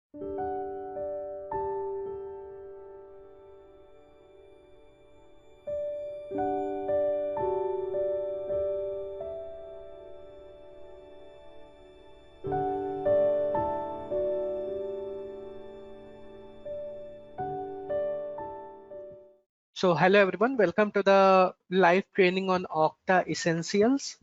So hello everyone, welcome to the live training on Okta Essentials.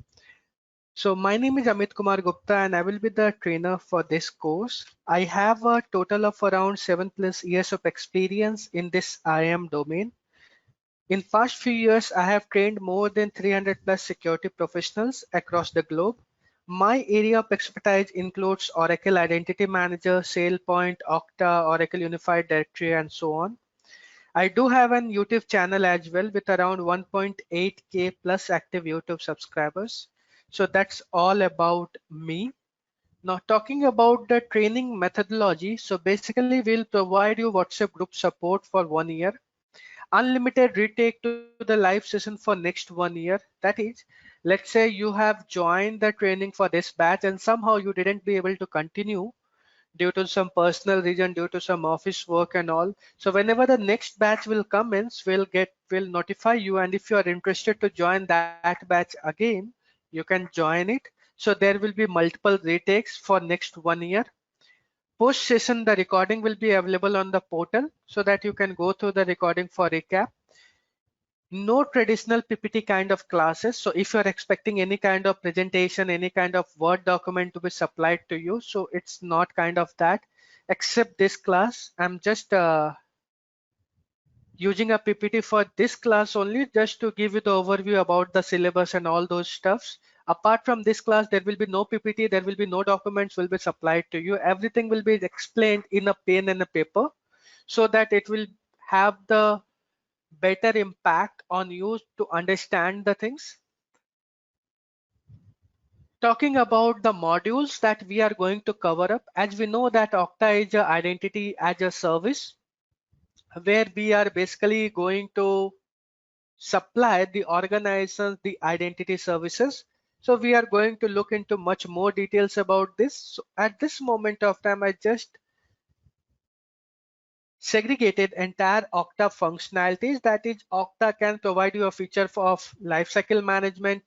So my name is Amit Kumar Gupta and I will be the trainer for this course. I have a total of around 7+ years of experience in this IAM domain. In past few years, I have trained more than 300+ security professionals across the globe. My area of expertise includes Oracle Identity Manager, SailPoint, Okta, Oracle Unified Directory, and so on. I do have an YouTube channel as well with around 1.8K plus active YouTube subscribers. So that's all about me. Now talking about the training methodology. So basically we'll provide you WhatsApp group support for 1 year, unlimited retake to the live session for next 1 year. That is, let's say you have joined the training for this batch and somehow you didn't be able to continue due to some personal reason, due to some office work and all. So whenever the next batch will come in, we'll notify you. And if you are interested to join that batch again, you can join it. So there will be multiple retakes for next 1 year. Post session, the recording will be available on the portal so that you can go through the recording for recap. No traditional PPT kind of classes. So if you're expecting any kind of presentation, any kind of Word document to be supplied to you, so it's not kind of that. Except this class, I'm just using a PPT for this class only, just to give you the overview about the syllabus and all those stuffs. Apart from this class, there will be no PPT, there will be no documents will be supplied to you. Everything will be explained in a pen and a paper so that it will have the better impact on you to understand the things. Talking about the modules that we are going to cover up, as we know that Okta is a identity as a service, where we are basically going to supply the organizations the identity services. So we are going to look into much more details about this. So at this moment of time, I just segregated entire Okta functionalities. That is, Okta can provide you a feature of lifecycle management.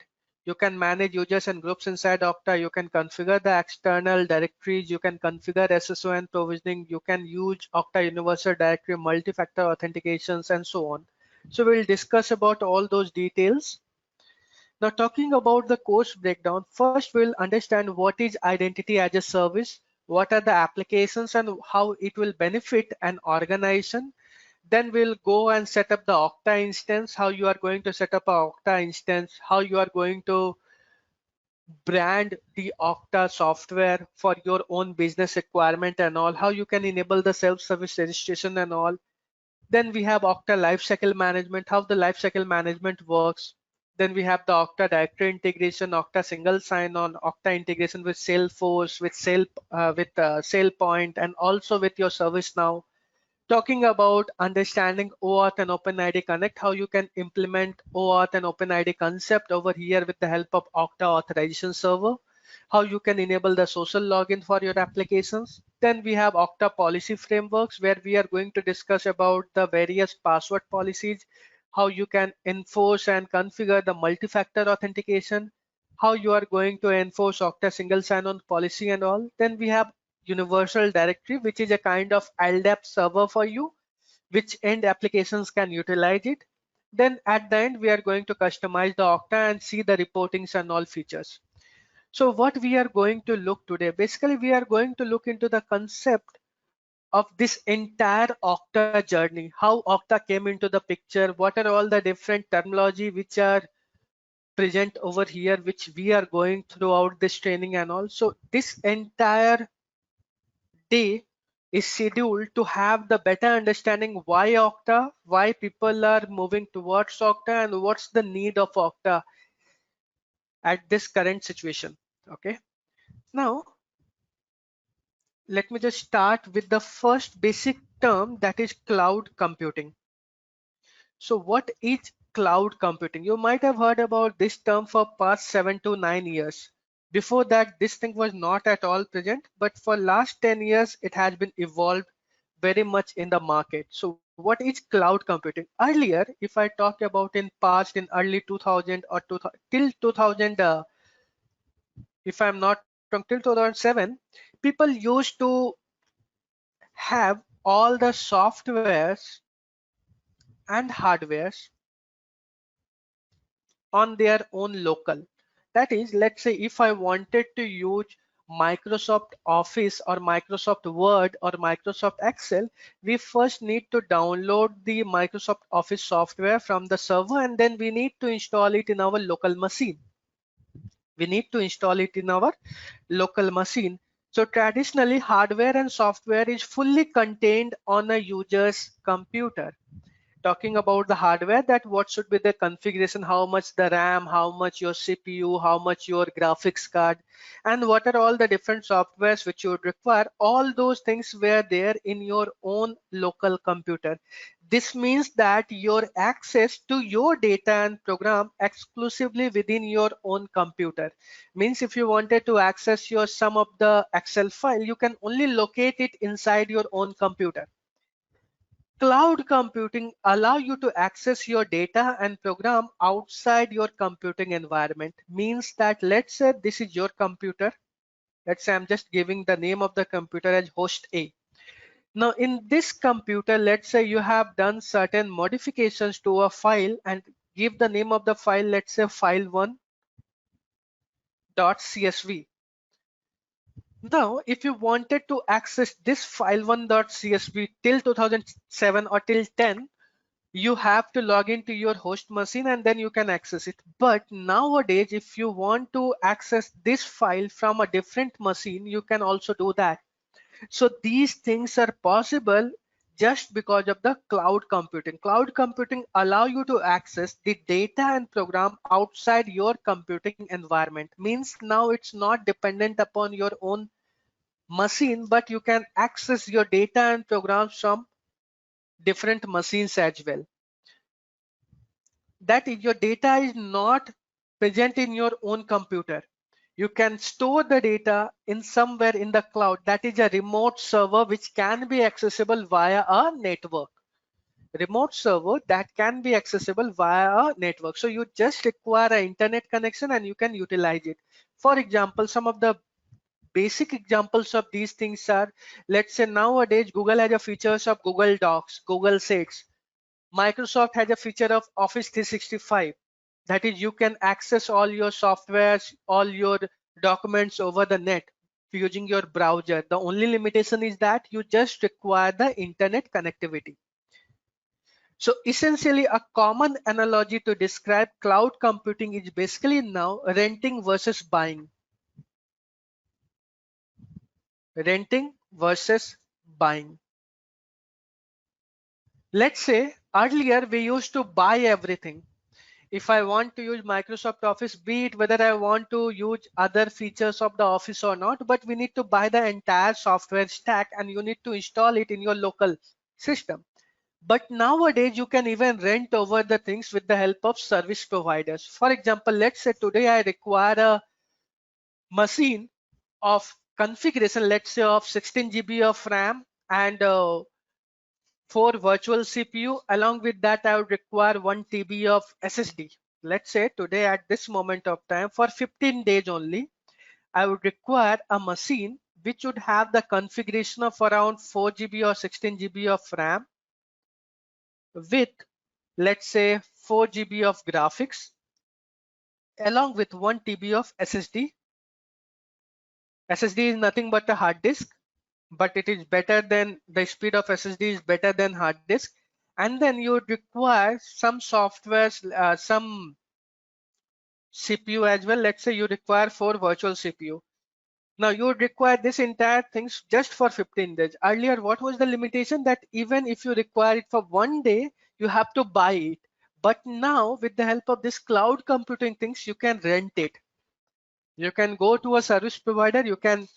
You can manage users and groups inside Okta. You can configure the external directories. You can configure SSO and provisioning. You can use Okta Universal Directory, multi-factor authentications, and so on. So we'll discuss about all those details. Now talking about the course breakdown, first we'll understand what is identity as a service, what are the applications and how it will benefit an organization. Then we'll go and set up the Okta instance, how you are going to set up a Okta instance, how you are going to brand the Okta software for your own business requirement and all, how you can enable the self-service registration and all. Then we have Okta Lifecycle Management, how the lifecycle management works. Then we have the Okta Directory integration, Okta Single Sign-On, Okta integration with Salesforce, with SailPoint, and also with your ServiceNow. Talking about understanding OAuth and OpenID Connect, how you can implement OAuth and OpenID concept over here with the help of Okta Authorization Server, how you can enable the social login for your applications. Then we have Okta Policy Frameworks, where we are going to discuss about the various password policies, how you can enforce and configure the multi-factor authentication, how you are going to enforce Okta single sign-on policy and all. Then we have Universal Directory, which is a kind of LDAP server for you, which end applications can utilize it. Then at the end, we are going to customize the Okta and see the reportings and all features. So what we are going to look today, basically we are going to look into the concept of this entire Okta journey, how Okta came into the picture, what are all the different terminology which are present over here, which we are going throughout this training and all. So this entire day is scheduled to have the better understanding why Okta, why people are moving towards Okta, and what's the need of Okta at this current situation. Okay, now let me just start with the first basic term, that is cloud computing. So what is cloud computing? You might have heard about this term for past 7 to 9 years. Before that, this thing was not at all present, but for last 10 years, it has been evolved very much in the market. So what is cloud computing? Earlier, if I talk about in past, in early 2000 or 2000, till 2000, if I'm not wrong, till 2007, people used to have all the softwares and hardwares on their own local. That is, let's say if I wanted to use Microsoft Office or Microsoft Word or Microsoft Excel, we first need to download the Microsoft Office software from the server, and then we need to install it in our local machine. We need to install it in our local machine. So traditionally, hardware and software is fully contained on a user's computer. Talking about the hardware, that what should be the configuration, how much the RAM, how much your CPU, how much your graphics card, and what are all the different softwares which you would require. All those things were there in your own local computer. This means that your access to your data and program exclusively within your own computer. Means if you wanted to access your some of the Excel file, you can only locate it inside your own computer. Cloud computing allow you to access your data and program outside your computing environment. Means that let's say this is your computer. Let's say I'm just giving the name of the computer as host A. Now in this computer, let's say you have done certain modifications to a file and give the name of the file, let's say file1.csv. Now, if you wanted to access this file1.csv till 2007 or till 10, you have to log into your host machine and then you can access it. But nowadays, if you want to access this file from a different machine, you can also do that. So these things are possible just because of the cloud computing. Cloud computing allow you to access the data and program outside your computing environment. Means now it's not dependent upon your own machine, but you can access your data and programs from different machines as well. That is, your data is not present in your own computer. You can store the data in somewhere in the cloud. That is a remote server which can be accessible via a network. Remote server that can be accessible via a network. So you just require an internet connection and you can utilize it. For example, some of the basic examples of these things are, let's say nowadays Google has a features of Google Docs, Google Sheets. Microsoft has a feature of Office 365. That is, you can access all your softwares, all your documents over the net using your browser. The only limitation is that you just require the internet connectivity. So essentially, a common analogy to describe cloud computing is basically now renting versus buying. Renting versus buying. Let's say earlier we used to buy everything. If I want to use Microsoft Office, be it whether I want to use other features of the Office or not, but we need to buy the entire software stack and you need to install it in your local system. But nowadays you can even rent over the things with the help of service providers. For example, let's say today I require a machine of configuration, let's say of 16 GB of RAM and 4 virtual CPU. Along with that, I would require 1 TB of SSD. Let's say today at this moment of time, for 15 days only, I would require a machine which would have the configuration of around 4 GB or 16 GB of RAM with, let's say, 4 GB of graphics along with 1 TB of SSD. SSD is nothing but a hard disk, but it is better than, the speed of SSD is better than hard disk. And then you would require some softwares, some CPU as well. Let's say you require 4 virtual CPU. Now you would require this entire things just for 15 days. Earlier, what was the limitation? That even if you require it for 1 day, you have to buy it. But now with the help of this cloud computing things, you can rent it. You can go to a service provider, you can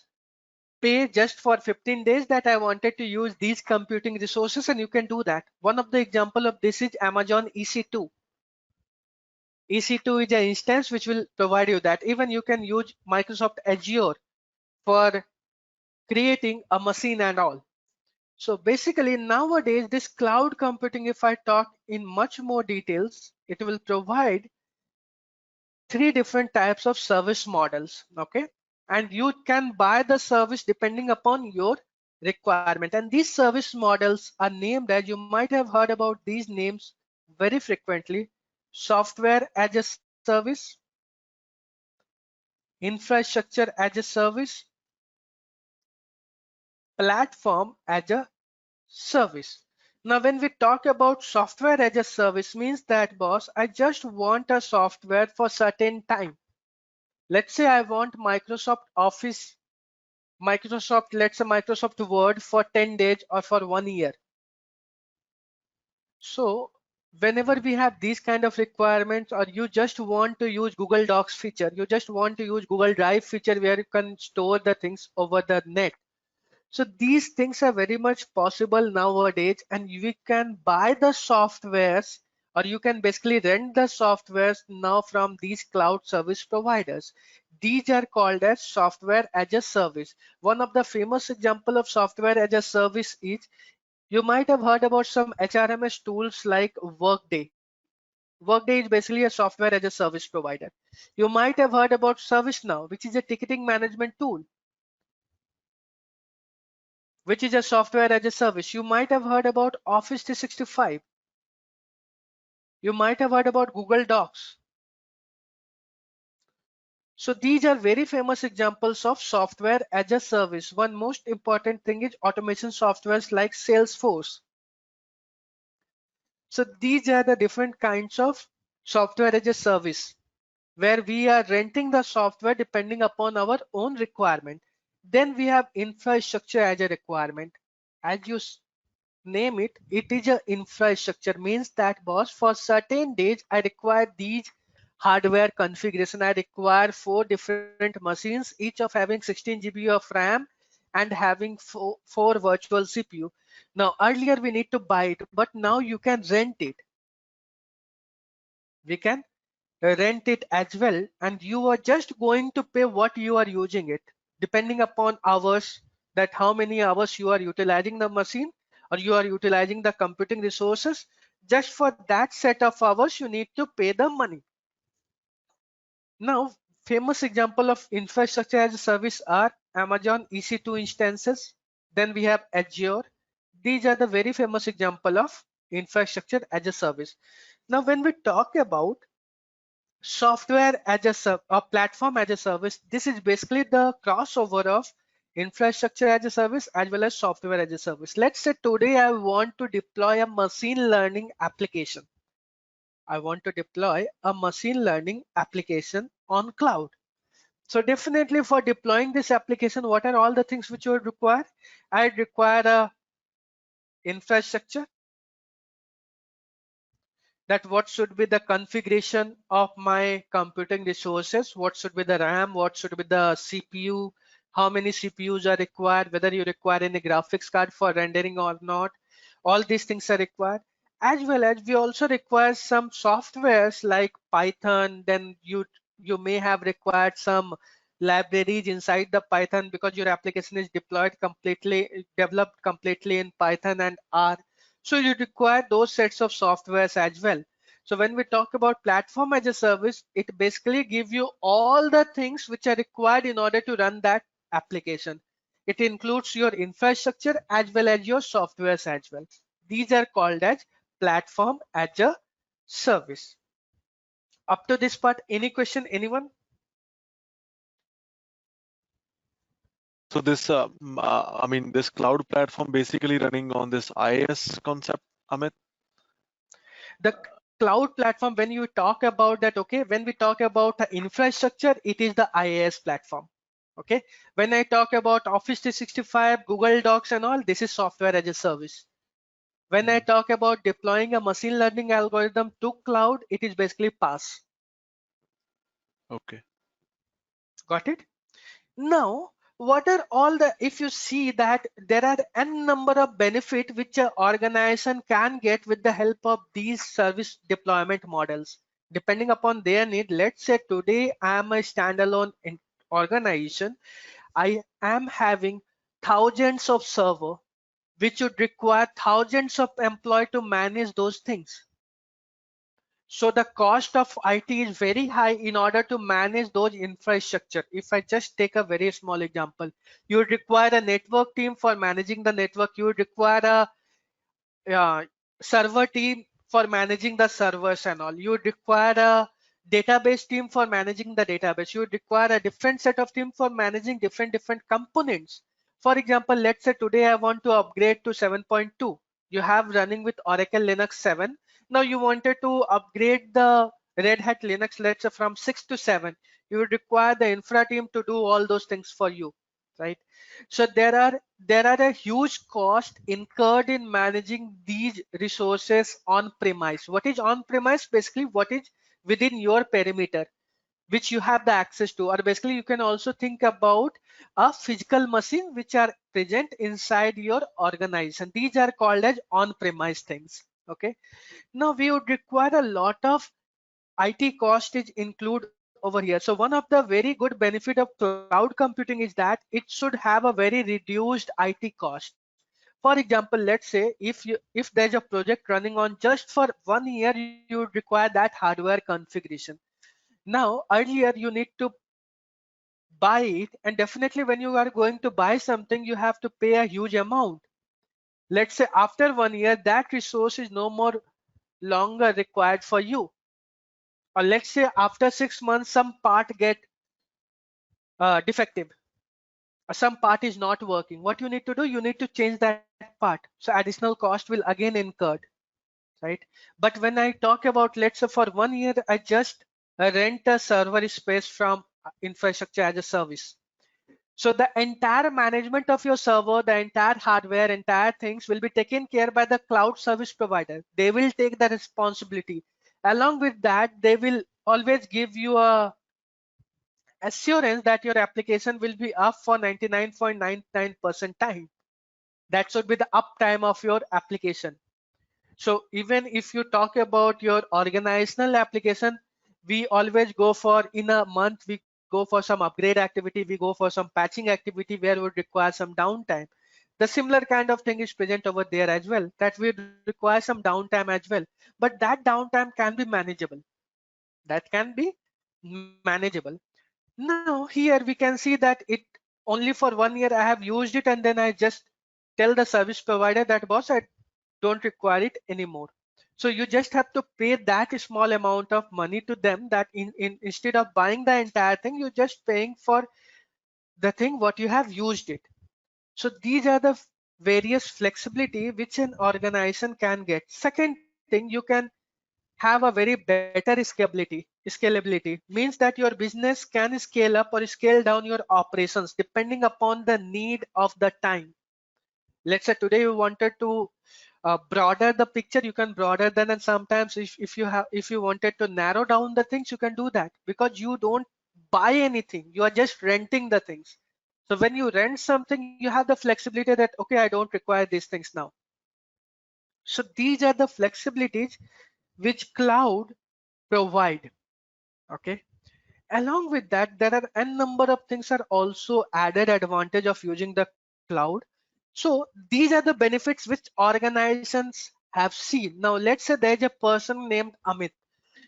pay just for 15 days that I wanted to use these computing resources, and you can do that. One of the example of this is Amazon EC2. EC2 is an instance which will provide you that. Even you can use Microsoft Azure for creating a machine and all. So basically nowadays this cloud computing, if I talk in much more details, it will provide 3 different types of service models. Okay, and you can buy the service depending upon your requirement, and these service models are named as, you might have heard about these names very frequently: software as a service, infrastructure as a service, platform as a service. Now when we talk about software as a service, means that, boss, I just want a software for certain time. Let's say I want Microsoft Office, let's say Microsoft Word for 10 days or for 1 year. So whenever we have these kind of requirements, or you just want to use Google Docs feature, you just want to use Google Drive feature where you can store the things over the net. So these things are very much possible nowadays, and we can buy the softwares, or you can basically rent the softwares now from these cloud service providers. These are called as software as a service. One of the famous example of software as a service is, you might have heard about some HRMS tools like Workday. Workday is basically a software as a service provider. You might have heard about ServiceNow, which is a ticketing management tool, which is a software as a service. You might have heard about Office 365. You might have heard about Google Docs. So these are very famous examples of software as a service. One most important thing is automation softwares like Salesforce. So these are the different kinds of software as a service, where we are renting the software depending upon our own requirement. Then we have infrastructure as a requirement. As you name it, it is a infrastructure. Means that, boss, for certain days I require these hardware configuration. I require 4 different machines, each of having 16 GB of RAM and having four virtual CPU. Now earlier we need to buy it, but now you can rent it. We can rent it as well, and you are just going to pay what you are using it, depending upon hours, that how many hours you are utilizing the machine, or you are utilizing the computing resources. Just for that set of hours you need to pay the money. Now famous example of infrastructure as a service are Amazon EC2 instances. Then we have Azure. These are the very famous example of infrastructure as a service. Now when we talk about software as a platform as a service, this is basically the crossover of infrastructure as a service as well as software as a service. Let's say today I want to deploy a machine learning application. I want to deploy a machine learning application on cloud. So definitely for deploying this application, what are all the things which you would require? I'd require a infrastructure, that what should be the configuration of my computing resources, what should be the RAM, what should be the CPU, how many CPUs are required, whether you require any graphics card for rendering or not. All these things are required. As well as we also require some softwares like Python. Then you may have required some libraries inside the Python, because your application is developed completely in Python and R. So you require those sets of softwares as well. So when we talk about platform as a service, it basically gives you all the things which are required in order to run that application. It includes your infrastructure as well as your softwares as well. These are called as platform as a service. Up to this part, any question, anyone? So this, I mean, this cloud platform basically running on this IaaS concept, Amit? The cloud platform, when you talk about that, okay, when we talk about the infrastructure, it is the IaaS platform. Okay, when I talk about Office 365, Google Docs and all, this is software as a service. When I talk about deploying a machine learning algorithm to cloud, it is basically PaaS. Okay. Got it? Now, what are all the, if you see that there are n number of benefits which an organization can get with the help of these service deployment models. depending upon their need. Let's say today I am a standalone organization. I am having thousands of server, which would require thousands of employees to manage those things. So the cost of IT is very high in order to manage those infrastructure. If I just take a very small example, you would require a network team for managing the network. You would require a server team for managing the servers and all. You would require a database team for managing the database. You would require a different set of team for managing different components. For example, let's say today I want to upgrade to 7.2. You have running with Oracle Linux 7. Now you wanted to upgrade the Red Hat Linux, let's say from 6 to 7. You would require the infra team to do all those things for you, right? So there are a huge cost incurred in managing these resources on premise. What is on premise? Basically what is within your perimeter, which you have the access to. Or basically you can also think about a physical machine which are present inside your organization. These are called as on premise things. Okay, now we would require a lot of IT cost is include over here. So one of the very good benefit of cloud computing is that it should have a very reduced IT cost. For example, let's say if there's a project running on just for 1 year, you would require that hardware configuration. Now earlier you need to buy it, and definitely when you are going to buy something, you have to pay a huge amount. Let's say after 1 year, that resource is no more longer required for you. Or let's say after 6 months, some part get defective, some part is not working. What you need to do, you need to change that part. So additional cost will again incurred, right? But when I talk about, let's say for 1 year, I just rent a server space from infrastructure as a service. So the entire management of your server, the entire hardware, entire things will be taken care by the cloud service provider. They will take the responsibility. Along with that, they will always give you a assurance that your application will be up for 99.99% time. That should be the uptime of your application. So even if you talk about your organizational application, we always go for, in a month, we go for some upgrade activity, we go for some patching activity where would require some downtime. The similar kind of thing is present over there as well, that will require some downtime as well. But that downtime can be manageable. That can be manageable. Now here we can see that it only for 1 year I have used it, and then I just tell the service provider that, boss, I don't require it anymore. So you just have to pay that small amount of money to them, that instead of buying the entire thing, you're just paying for the thing what you have used it. So these are the various flexibility which an organization can get. Second thing, you can have a very better scalability means that your business can scale up or scale down your operations depending upon the need of the time. Let's say today you wanted to broader the picture, you can broader then, and sometimes if you wanted to narrow down the things, you can do that, because you don't buy anything, you are just renting the things. So when you rent something, you have the flexibility that, okay, I don't require these things now. So these are the flexibilities which cloud provide. Okay, along with that, there are n number of things are also added advantage of using the cloud. So these are the benefits which organizations have seen. Now let's say there's a person named Amit.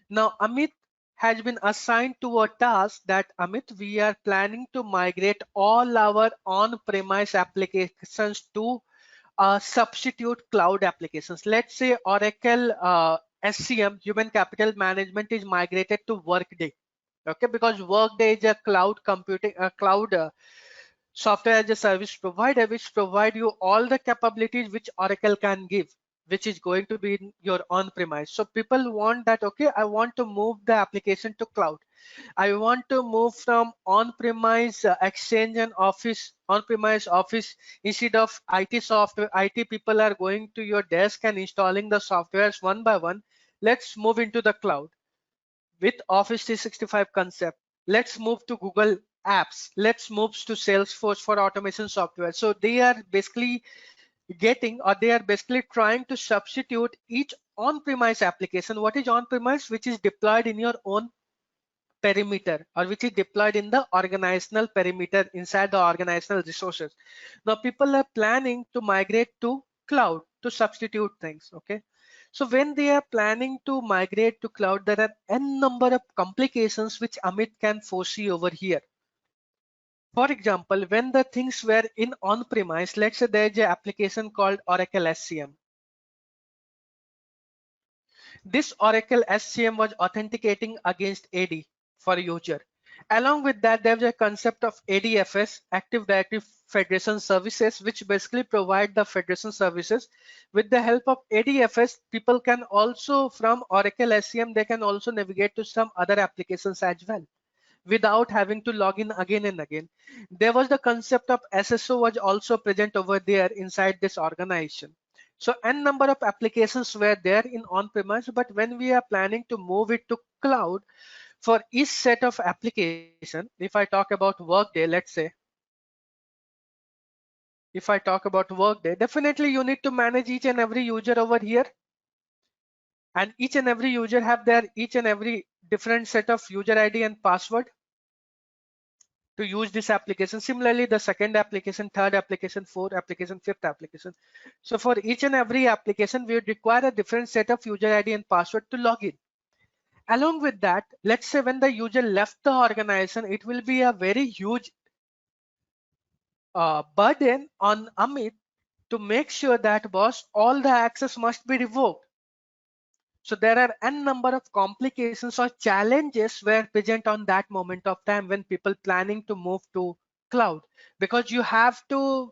Now Amit has been assigned to a task that, Amit, we are planning to migrate all our on-premise applications to substitute cloud applications. Let's say Oracle SCM, Human Capital Management, is migrated to Workday. Okay, because Workday is a cloud computing, software as a service provider, which provide you all the capabilities which Oracle can give, which is going to be in your on-premise. So people want that, okay, I want to move the application to cloud. I want to move from on-premise Exchange and Office, on-premise Office, instead of IT software. IT people are going to your desk and installing the softwares one by one. Let's move into the cloud with Office 365 concept. Let's move to Google Apps. Let's move to Salesforce for automation software. So they are basically getting, or they are basically trying to substitute each on-premise application. What is on-premise? Which is deployed in your own perimeter, or which is deployed in the organizational perimeter inside the organizational resources. Now people are planning to migrate to cloud to substitute things. Okay, so when they are planning to migrate to cloud, there are n number of complications which Amit can foresee over here. For example, when the things were in on-premise, let's say there's an application called Oracle SCM. This Oracle SCM was authenticating against AD for user. Along with that, there's a concept of ADFS, Active Directory Federation Services, which basically provide the federation services. With the help of ADFS, people can also, from Oracle SCM, they can also navigate to some other applications as well, without having to log in again and again. There was the concept of SSO was also present over there inside this organization. So n number of applications were there in on-premise, but when we are planning to move it to cloud, for each set of application, if I talk about Workday, let's say, if I talk about Workday, definitely you need to manage each and every user over here. And each and every user have their each and every different set of user ID and password to use this application. Similarly, the second application, third application, fourth application, fifth application. So for each and every application, we would require a different set of user ID and password to log in. Along with that, let's say when the user left the organization, it will be a very huge burden on Amit to make sure that all the access must be revoked. So there are n number of complications or challenges were present on that moment of time when people planning to move to cloud, because you have to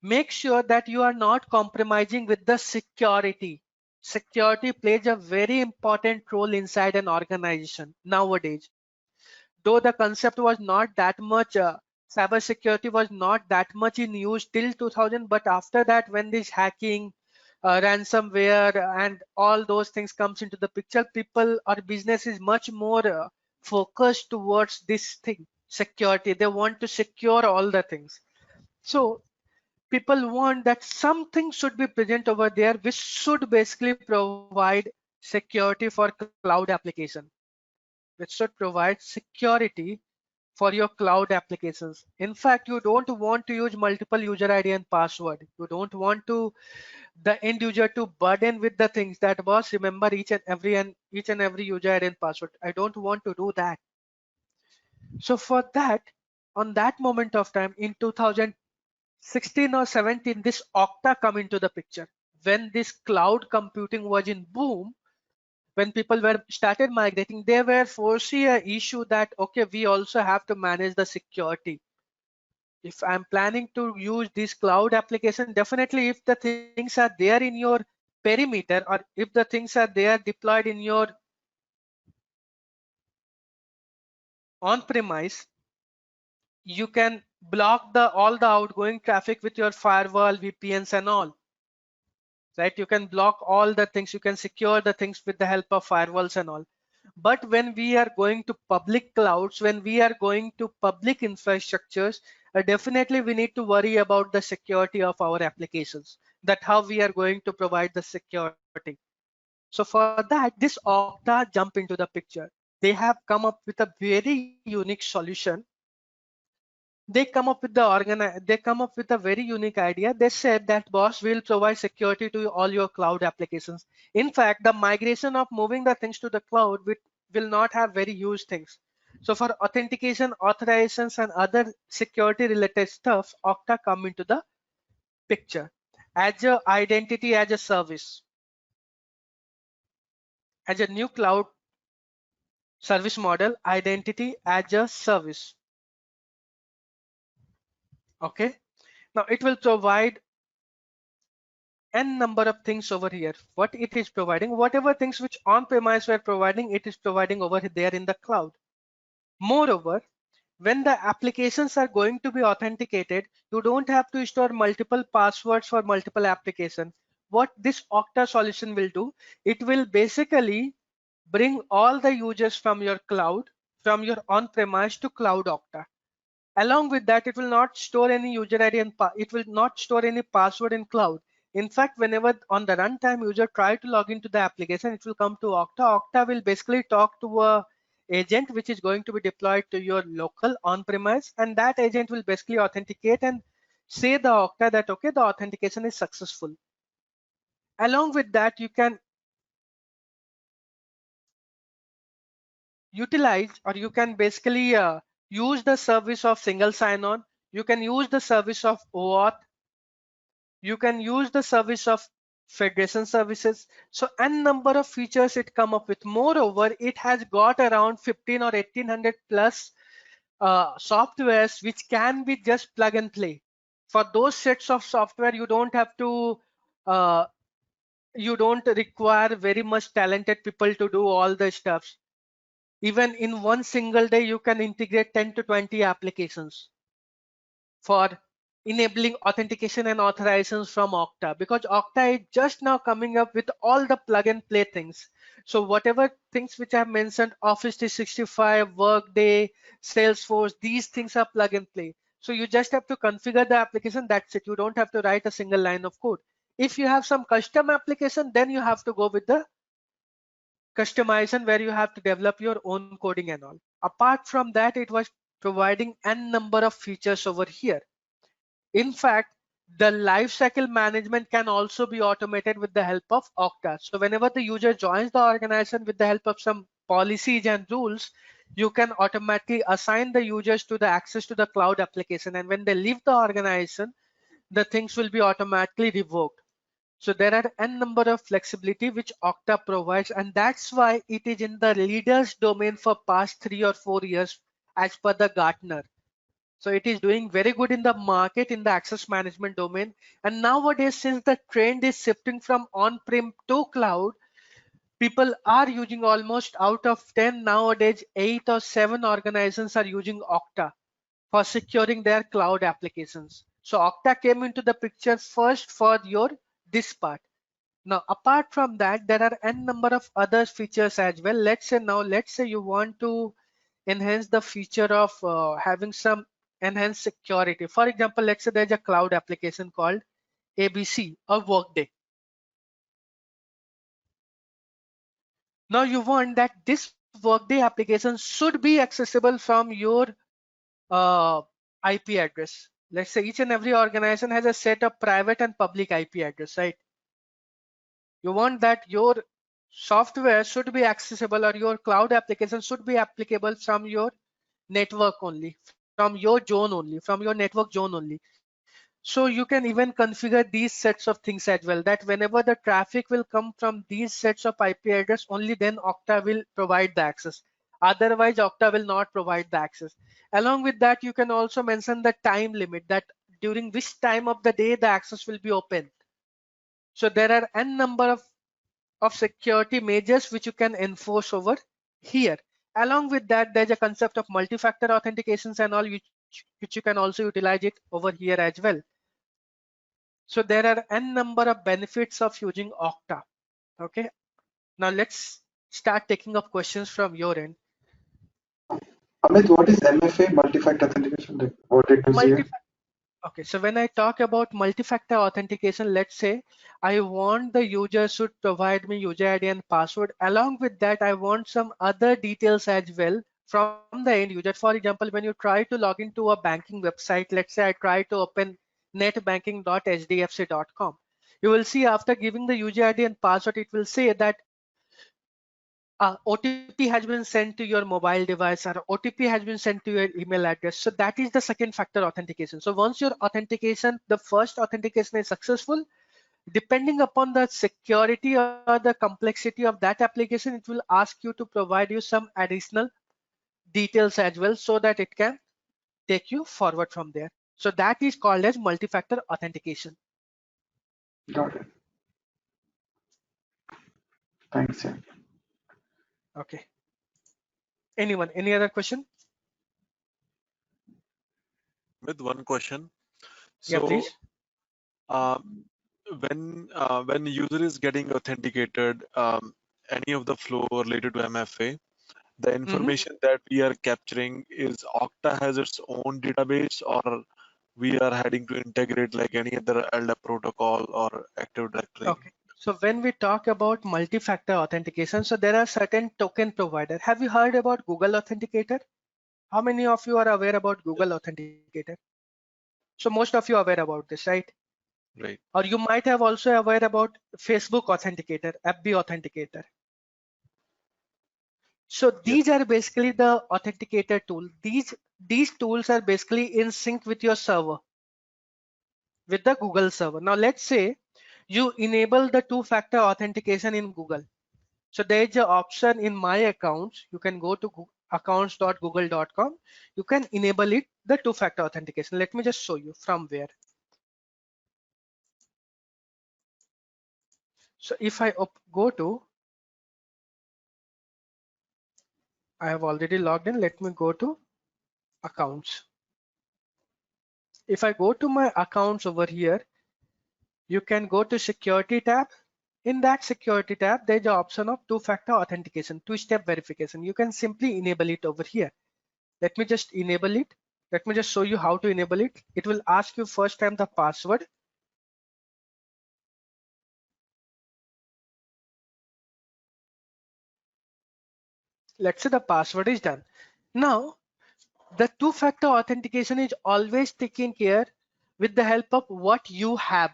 make sure that you are not compromising with the security. Security plays a very important role inside an organization nowadays. Though the concept was not that much, cybersecurity was not that much in use till 2000, but after that, when this hacking, ransomware and all those things comes into the picture, people or business is much more focused towards this thing, security. They want to secure all the things. So people want that something should be present over there which should basically provide security for cloud application, which should provide security for your cloud applications. In fact, you don't want to use multiple user ID and password. You don't want to the end user to burden with the things that remember each and every user ID and password. I don't want to do that. So for that, on that moment of time in 2016 or 17, this Okta come into the picture. When this cloud computing was in boom, when people were started migrating, they were foresee a issue that, okay, we also have to manage the security. If I'm planning to use this cloud application, definitely if the things are there in your perimeter, or if the things are there deployed in your on-premise, you can block all the outgoing traffic with your firewall, VPNs and all. Right? You can block all the things, you can secure the things with the help of firewalls and all. But when we are going to public clouds, when we are going to public infrastructures, definitely we need to worry about the security of our applications, that how we are going to provide the security. So for that, this Okta jump into the picture. They have come up with a very unique solution. They come up with a very unique idea. They said that will provide security to all your cloud applications. In fact, the migration of moving the things to the cloud will not have very huge things. So for authentication, authorizations and other security related stuff, Okta come into the picture as a identity as a service, as a new cloud service model, identity as a service. Okay, now it will provide n number of things over here. What it is providing, whatever things which on-premise were providing, it is providing over there in the cloud. Moreover, when the applications are going to be authenticated, you don't have to store multiple passwords for multiple applications. What this Okta solution will do, it will basically bring all the users from your cloud, from your on-premise to cloud Okta. Along with that, it will not store any user ID and it will not store any password in cloud. In fact, whenever on the runtime user try to log into the application, it will come to Okta. Okta will basically talk to a agent which is going to be deployed to your local on-premise, and that agent will basically authenticate and say the Okta that okay, the authentication is successful. Along with that, you can utilize, or you can basically use the service of single sign-on. You can use the service of OAuth. You can use the service of federation services. So n number of features it come up with. Moreover, it has got around 15 or 1800 plus softwares which can be just plug and play. For those sets of software, you don't have to you don't require very much talented people to do all the stuff. Even in one single day, you can integrate 10 to 20 applications for enabling authentication and authorizations from Okta, because Okta is just now coming up with all the plug and play things. So whatever things which I have mentioned, Office 365, Workday, Salesforce, these things are plug and play. So you just have to configure the application, that's it. You don't have to write a single line of code. If you have some custom application, then you have to go with the customization where you have to develop your own coding and all. Apart from that, it was providing n number of features over here. In fact, the lifecycle management can also be automated with the help of Okta. So whenever the user joins the organization with the help of some policies and rules, you can automatically assign the users to the access to the cloud application. And when they leave the organization, the things will be automatically revoked. So there are n number of flexibility which Okta provides, and that's why it is in the leaders domain for past 3 or 4 years as per the Gartner. So it is doing very good in the market in the access management domain. And nowadays, since the trend is shifting from on-prem to cloud, people are using almost out of 10 nowadays, 8 or 7 organizations are using Okta for securing their cloud applications. So Okta came into the picture first for your this part. Now, apart from that, there are n number of other features as well. Let's say you want to enhance the feature of having some enhanced security. For example, let's say there's a cloud application called ABC or Workday. Now you want that this Workday application should be accessible from your IP address. Let's say each and every organization has a set of private and public IP address, right? You want that your software should be accessible, or your cloud application should be applicable from your network only, from your zone only, from your network zone only. So you can even configure these sets of things as well, that whenever the traffic will come from these sets of IP address, only then Okta will provide the access. Otherwise, Okta will not provide the access. Along with that, you can also mention the time limit, that during which time of the day the access will be open. So there are n number of security measures which you can enforce over here. Along with that, there's a concept of multi-factor authentications and all, which you can also utilize it over here as well. So there are n number of benefits of using Okta. Okay, now let's start taking up questions from your end. Amit, what is MFA, multi-factor authentication? Like, what it is here? Okay, so when I talk about multi-factor authentication, let's say I want the user should provide me user ID and password. Along with that, I want some other details as well from the end user. For example, when you try to log into a banking website, let's say I try to open netbanking.hdfc.com. You will see after giving the user ID and password, it will say that OTP has been sent to your mobile device, or OTP has been sent to your email address. So that is the second factor authentication. So once your authentication, the first authentication is successful, depending upon the security or the complexity of that application, it will ask you to provide you some additional details as well, so that it can take you forward from there. So that is called as multi-factor authentication. Got it. Thanks. Yeah. Okay. Anyone? Any other question? With one question. Yeah, So, please. when user is getting authenticated, any of the flow related to MFA, the information that we are capturing is Okta has its own database, or we are heading to integrate like any other LDAP protocol or Active Directory. Okay. So when we talk about multi-factor authentication, so there are certain token provider. Have you heard about Google Authenticator? How many of you are aware about Google Authenticator? So most of you are aware about this, right? Right. Or you might have also aware about Facebook Authenticator, FB Authenticator. So these are basically the authenticator tool. These tools are basically in sync with your server, with the Google server. Now let's say you enable the two-factor authentication in Google. So there is an option in My Accounts. You can go to accounts.google.com. You can enable it, the two-factor authentication. Let me just show you from where. So if I go to, I have already logged in. Let me go to accounts. If I go to my accounts over here, you can go to security tab. In that security tab, there's the option of two-factor authentication, two-step verification. You can simply enable it over here. Let me just enable it. Let me just show you how to enable it. It will ask you first time the password. Let's say the password is done. Now, the two-factor authentication is always taken care with the help of what you have.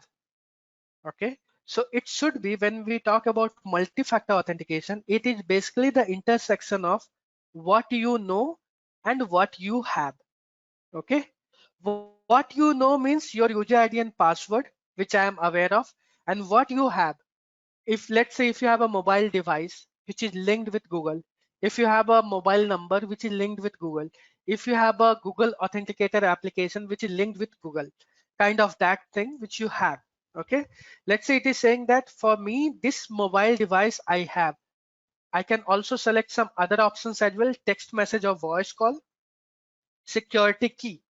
Okay, so it should be, when we talk about multi-factor authentication, it is basically the intersection of what you know and what you have. Okay, what you know means your user ID and password, which I am aware of, and what you have. If let's say if you have a mobile device which is linked with Google, if you have a mobile number which is linked with Google, if you have a Google Authenticator application which is linked with Google, kind of that thing which you have. Okay, let's say it is saying that for me, this mobile device I have, I can also select some other options as well: text message or voice call, security key.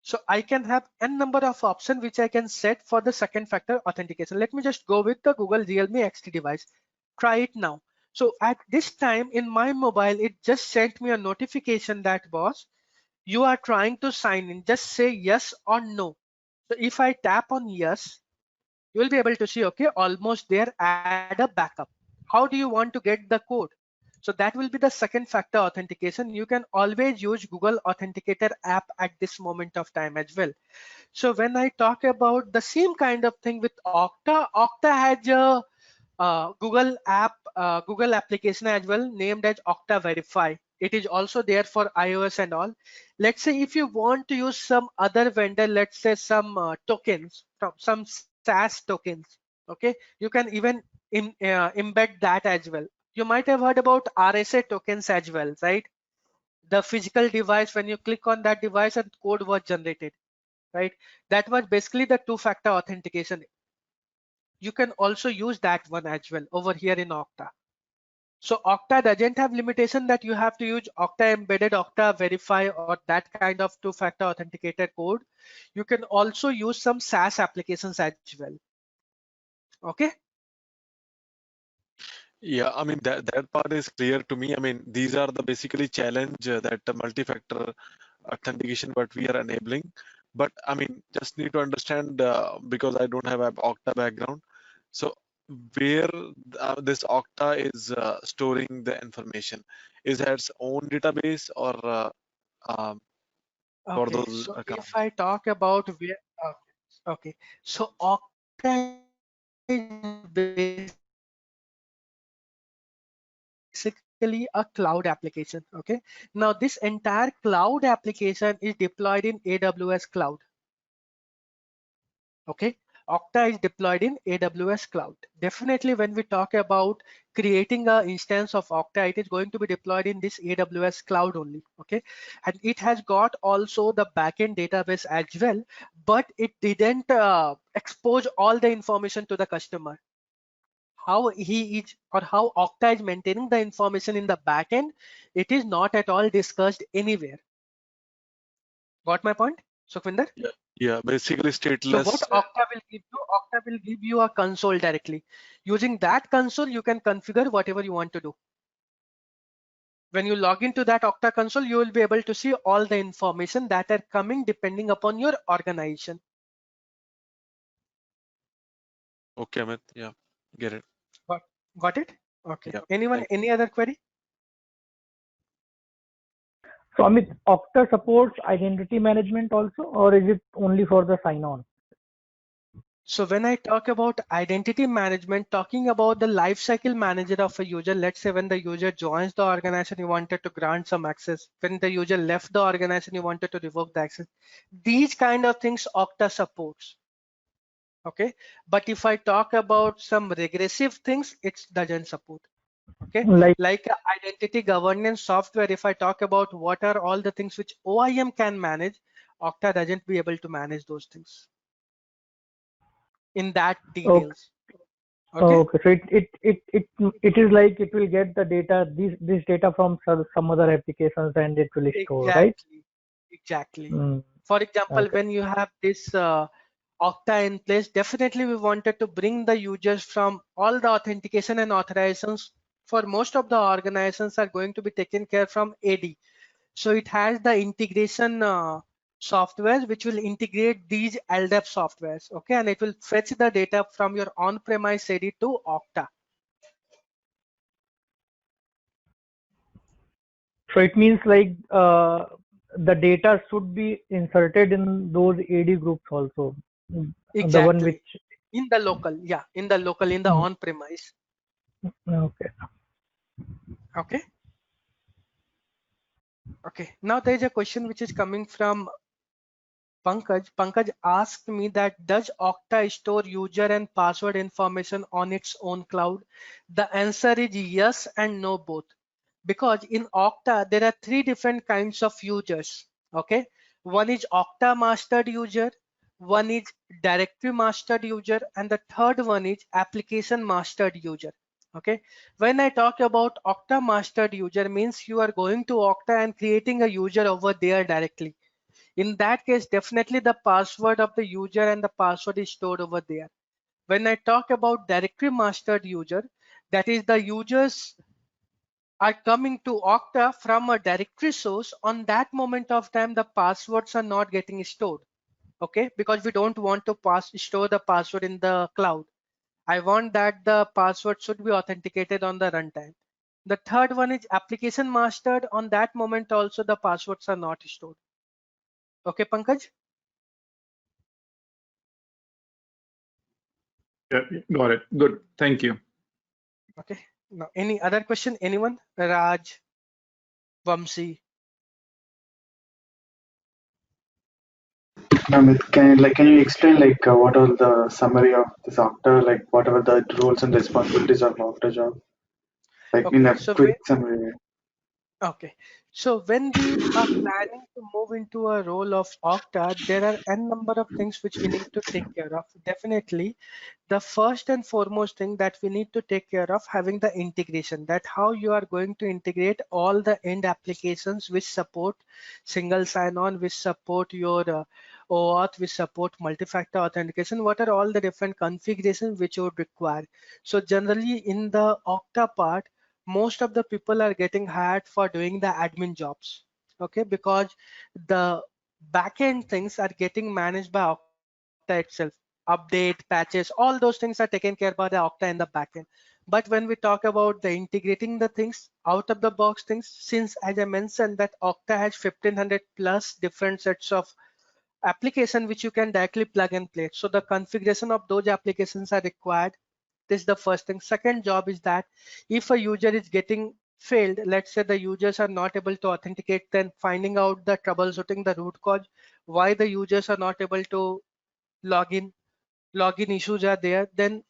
So I can have n number of options which I can set for the second factor authentication. Let me just go with the Google Realme XT device. Try it now. So at this time in my mobile, it just sent me a notification that, boss, you are trying to sign in. Just say yes or no. So if I tap on yes, you will be able to see, okay, almost there, add a backup. How do you want to get the code? So that will be the second factor authentication. You can always use Google Authenticator app at this moment of time as well. So when I talk about the same kind of thing with Okta, Okta has a Google app, Google application as well, named as Okta Verify. It is also there for iOS and all. Let's say if you want to use some other vendor, let's say some tokens, some SaaS tokens, okay, you can even embed that as well. You might have heard about RSA tokens as well, right? The physical device, when you click on that device and code was generated, right? That was basically the two-factor authentication. You can also use that one as well over here in Okta. So Okta doesn't have limitation that you have to use Okta embedded, Okta Verify, or that kind of two-factor authenticator code. You can also use some SaaS applications as well. Okay. Yeah, I mean that part is clear to me. I mean, these are the basically challenge that the multi-factor authentication what we are enabling. But I mean, just need to understand because I don't have an Okta background. So where this Okta is storing the information, is it its own database or for Okay. those So if accounts? I talk about where, okay. So Okta is basically a cloud application. Okay. Now this entire cloud application is deployed in AWS cloud. Okay, Okta is deployed in AWS cloud. Definitely when we talk about creating an instance of Okta, it is going to be deployed in this AWS cloud only. Okay, and it has got also the backend database as well, but it didn't expose all the information to the customer. How he is, or how Okta is maintaining the information in the backend, it is not at all discussed anywhere. Got my point, Sukhvinder? Yeah, yeah, basically So what stateless. Okta will give you? Okta will give you a console directly. Using that console, you can configure whatever you want to do. When you log into that Okta console, you will be able to see all the information that are coming depending upon your organization. Okay, Amit. Yeah, get it. Got it? Okay. Yeah. Anyone, any other query? So Amit, Okta supports identity management also, or is it only for the sign-on? So when I talk about identity management, talking about the lifecycle manager of a user, let's say when the user joins the organization, you wanted to grant some access. When the user left the organization, you wanted to revoke the access. These kind of things Okta supports. Okay. But if I talk about some regressive things, it doesn't support. Okay. Like identity governance software, if I talk about what are all the things which OIM can manage, Okta doesn't be able to manage those things in that details. Okay. Okay, so it is like it will get the data, this data from some other applications, and it will store, right? Exactly. Mm. For example, Okay. when you have this Okta in place, definitely we wanted to bring the users from all the authentication and authorizations for most of the organizations are going to be taken care from AD. So it has the integration software which will integrate these LDAP softwares, okay, and it will fetch the data from your on-premise AD to Okta. So it means like the data should be inserted in those AD groups also. Exactly. The one which in the local, yeah, in the local, in the on-premise. Okay. Okay. Okay. Now there is a question which is coming from Pankaj. Pankaj asked me that does Okta store user and password information on its own cloud? The answer is yes and no both. Because in Okta, there are three different kinds of users. Okay. One is Okta mastered user, one is directory mastered user, and the third one is application mastered user. Okay. When I talk about Okta mastered user means you are going to Okta and creating a user over there directly. In that case, definitely the password of the user and the password is stored over there. When I talk about directory mastered user, that is the users are coming to Okta from a directory source. On that moment of time, the passwords are not getting stored. Okay, because we don't want to store the password in the cloud. I want that the password should be authenticated on the runtime. The third one is application mastered. On that moment also the passwords are not stored. Okay, Pankaj? Yeah, got it. Good. Thank you. Okay. Now, any other question? Anyone? Raj, Vamsi? Amit, can you explain what are the summary of this Okta, like what are the roles and responsibilities of Okta job, like in Okay. a quick summary? Okay, so when we are planning to move into a role of Okta, there are n number of things which we need to take care of. Definitely, the first and foremost thing that we need to take care of having the integration, that how you are going to integrate all the end applications which support single sign-on, which support your OAuth, which support multi-factor authentication. What are all the different configurations which you would require? So generally in the Okta part, most of the people are getting hired for doing the admin jobs, okay, because the backend things are getting managed by Okta itself. Update, patches, all those things are taken care by the Okta in the backend. But when we talk about the integrating the things out of the box things, since as I mentioned that Okta has 1500 plus different sets of application which you can directly plug and play. So the configuration of those applications are required. This is the first thing. Second job is that if a user is getting failed, let's say the users are not able to authenticate, then finding out the troubleshooting the root cause, why the users are not able to log in, login issues are there, then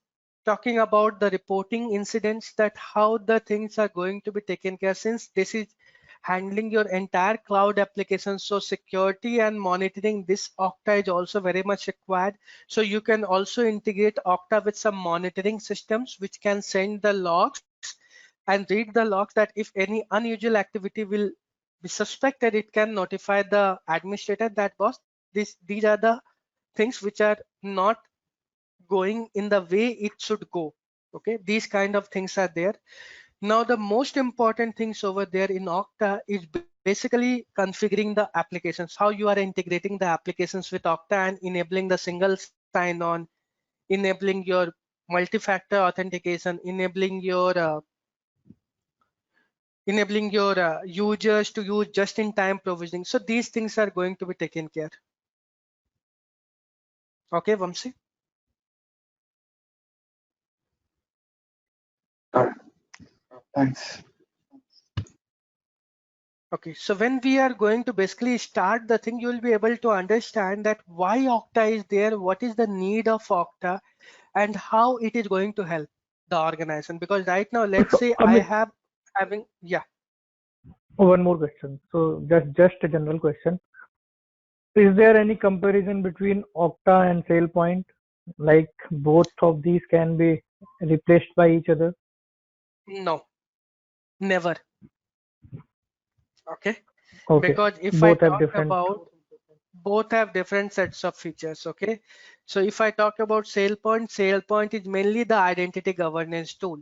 talking about the reporting incidents, that how the things are going to be taken care, since this is handling your entire cloud application. So security and monitoring this Okta is also very much required. So you can also integrate Okta with some monitoring systems which can send the logs and read the logs, that if any unusual activity will be suspected, it can notify the administrator that boss, these are the things which are not going in the way it should go. Okay, these kind of things are there. Now, the most important things over there in Okta is basically configuring the applications, how you are integrating the applications with Okta and enabling the single sign-on, enabling your multi-factor authentication, enabling your users to use just-in-time provisioning. So these things are going to be taken care. Okay, Vamsi? Thanks. Okay, so when we are going to basically start the thing, you will be able to understand that why Okta is there, what is the need of Okta, and how it is going to help the organization. Because right now, let's So, say Amit, yeah. one more question. So just a general question. Is there any comparison between Okta and SailPoint? Like both of these can be replaced by each other? No, never. Okay, Okay. because if I Both have talk different. about, both have different sets of features. Okay, so if I talk about SailPoint is mainly the identity governance tool.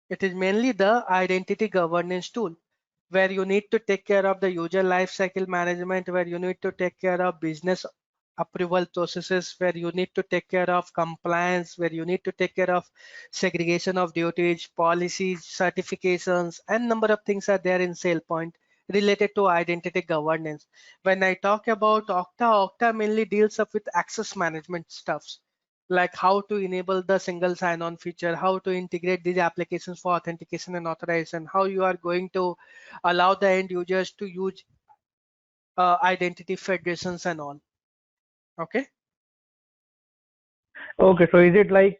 It is mainly the identity governance tool where you need to take care of the user lifecycle management, where you need to take care of business approval processes, where you need to take care of compliance, where you need to take care of segregation of duties, policies, certifications, and number of things are there in SailPoint related to identity governance. When I talk about Okta mainly deals up with access management stuffs, like how to enable the single sign-on feature, how to integrate these applications for authentication and authorization, how you are going to allow the end users to use identity federations and all. Okay, Okay, so is it like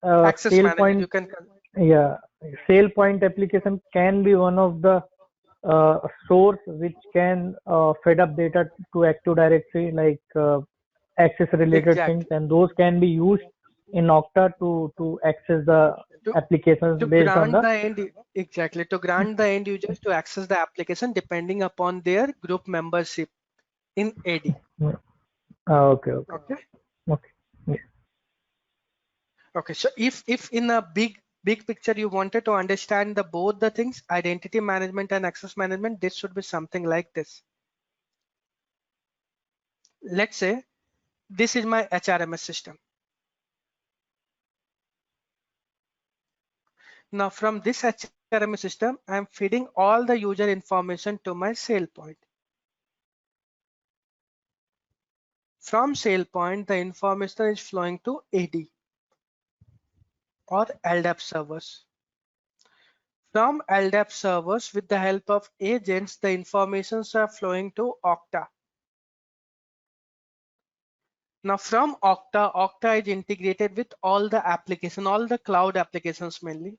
access manager, you SailPoint? can. Yeah, SailPoint application can be one of the source which can fed up data to Active Directory, like access related things, Exactly. and those can be used in Okta to access the To, applications to based on grant the. the end, exactly, to grant the end users to access the application depending upon their group membership in AD. Okay, okay, Okay. okay. Yeah. Okay, so if in a big picture you wanted to understand the both the things, identity management and access management, this should be something like this. Let's say this is my HRMS system. Now from this HRMS system, I'm feeding all the user information to my SailPoint. From SailPoint, the information is flowing to AD or LDAP servers. From LDAP servers, with the help of agents, the informations are flowing to Okta. Now from Okta is integrated with all the application, all the cloud applications mainly.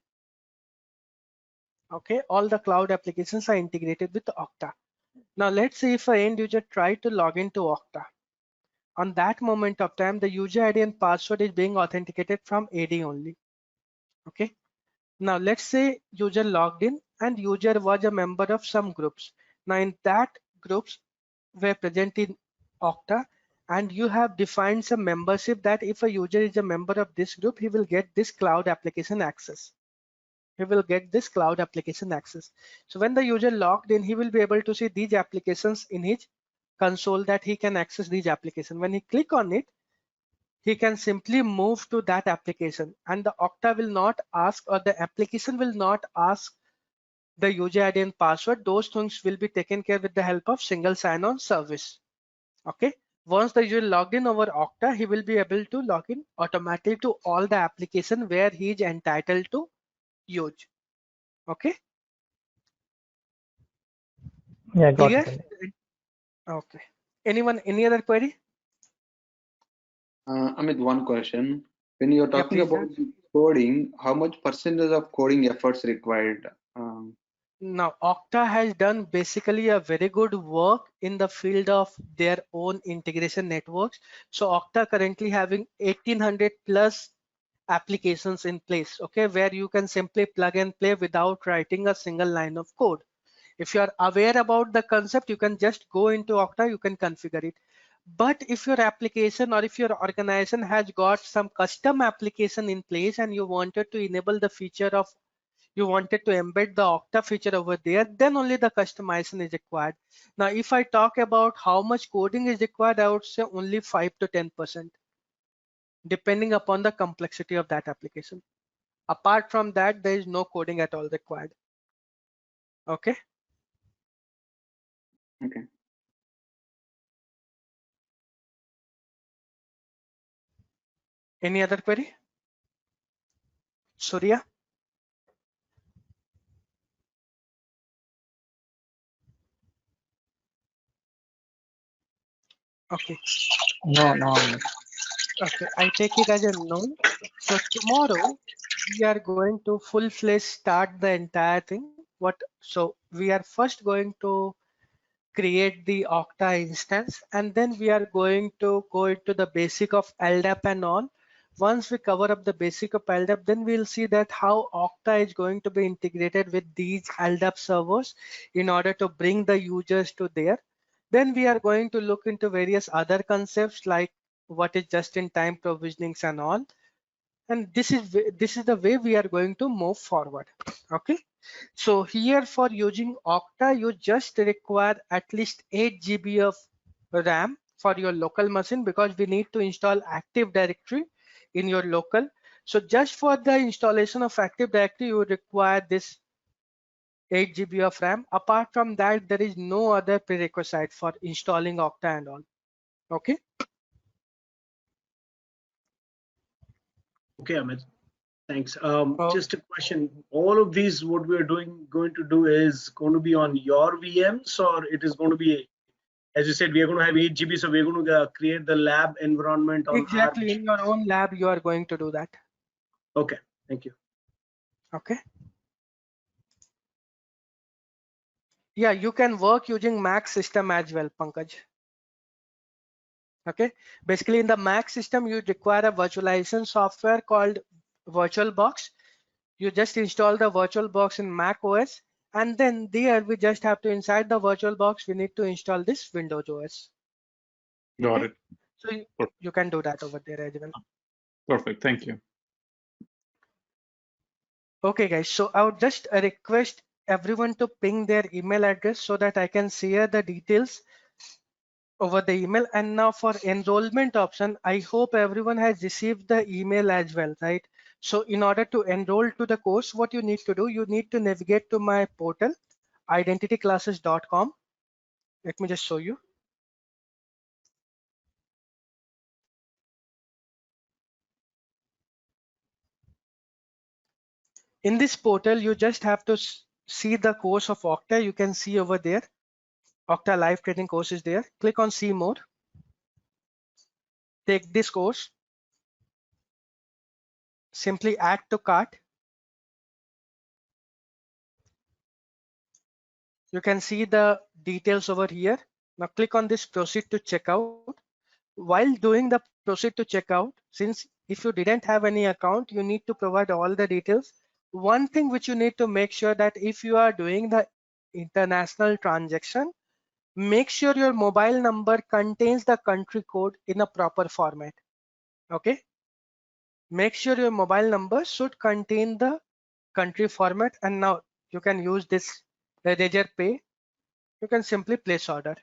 Okay, all the cloud applications are integrated with Okta. Now let's say if an end user try to log into Okta. On that moment of time, the user ID and password is being authenticated from AD only. Okay. Now let's say user logged in and user was a member of some groups. Now in that groups were present in Okta, and you have defined some membership that if a user is a member of this group, he will get this cloud application access. He will get this cloud application access. So when the user logged in, he will be able to see these applications in his console that he can access these applications. When he click on it, he can simply move to that application, and the Okta will not ask, or the application will not ask the user ID and password. Those things will be taken care with the help of single sign-on service. Okay. Once the user logged in over Okta, he will be able to log in automatically to all the application where he is entitled to use. Okay. Yeah, got Clear? it. Okay. Anyone, any other query? Amit, one question. When you're Yeah, talking please. about coding, how much percentage of coding efforts required? Now, Okta has done basically a very good work in the field of their own integration networks. So Okta currently having 1800 plus applications in place, okay, where you can simply plug and play without writing a single line of code. If you are aware about the concept, you can just go into Okta, you can configure it. But if your application or if your organization has got some custom application in place and you wanted to enable the feature of, you wanted to embed the Okta feature over there, then only the customization is required. Now, if I talk about how much coding is required, I would say only 5 to 10%, depending upon the complexity of that application. Apart from that, there is no coding at all required. Okay. Okay. Any other query? Surya? Okay. No. Okay, I take it as a no. So tomorrow we are going to full-fledged start the entire thing. So we are first going to create the Okta instance, and then we are going to go into the basic of LDAP and all. Once we cover up the basic of LDAP, then we'll see that how Okta is going to be integrated with these LDAP servers in order to bring the users to there. Then we are going to look into various other concepts like what is just-in-time provisionings and all. And this is the way we are going to move forward. Okay. So here for using Okta, you just require at least 8 GB of RAM for your local machine, because we need to install Active Directory in your local. So just for the installation of Active Directory, you require this 8 GB of RAM. Apart from that, there is no other prerequisite for installing Okta and all. Okay. Okay, Amit. Thanks. Oh. Just a question. All of these, what we are going to do is going to be on your VMs, or it is going to be, as you said, we are going to have 8 GB, so we're going to create the lab environment on Exactly, in your own lab, you are going to do that. Okay, thank you. Okay. Yeah, you can work using Mac system as well, Pankaj. Okay, basically in the Mac system, you require a virtualization software called VirtualBox. You just install the VirtualBox in Mac OS, and then there we just have to, inside the VirtualBox, we need to install this Windows OS. Got Okay? it. So you can do that over there as well. Perfect. Thank you. Okay, guys. So I would just request everyone to ping their email address so that I can share the details over the email. And now for enrollment option, I hope everyone has received the email as well, right? So in order to enroll to the course, what you need to do, you need to navigate to my portal, identityclasses.com. Let me just show you. In this portal, you just have to see the course of Okta. You can see over there, Okta live training course is there. Click on see more. Take this course. Simply add to cart. You can see the details over here. Now click on this proceed to checkout. While doing the proceed to checkout, since if you didn't have any account, you need to provide all the details. One thing which you need to make sure that if you are doing the international transaction, make sure your mobile number contains the country code in a proper format. Okay. Make sure your mobile number should contain the country format. And now you can use this Ledger Pay. You can simply place order.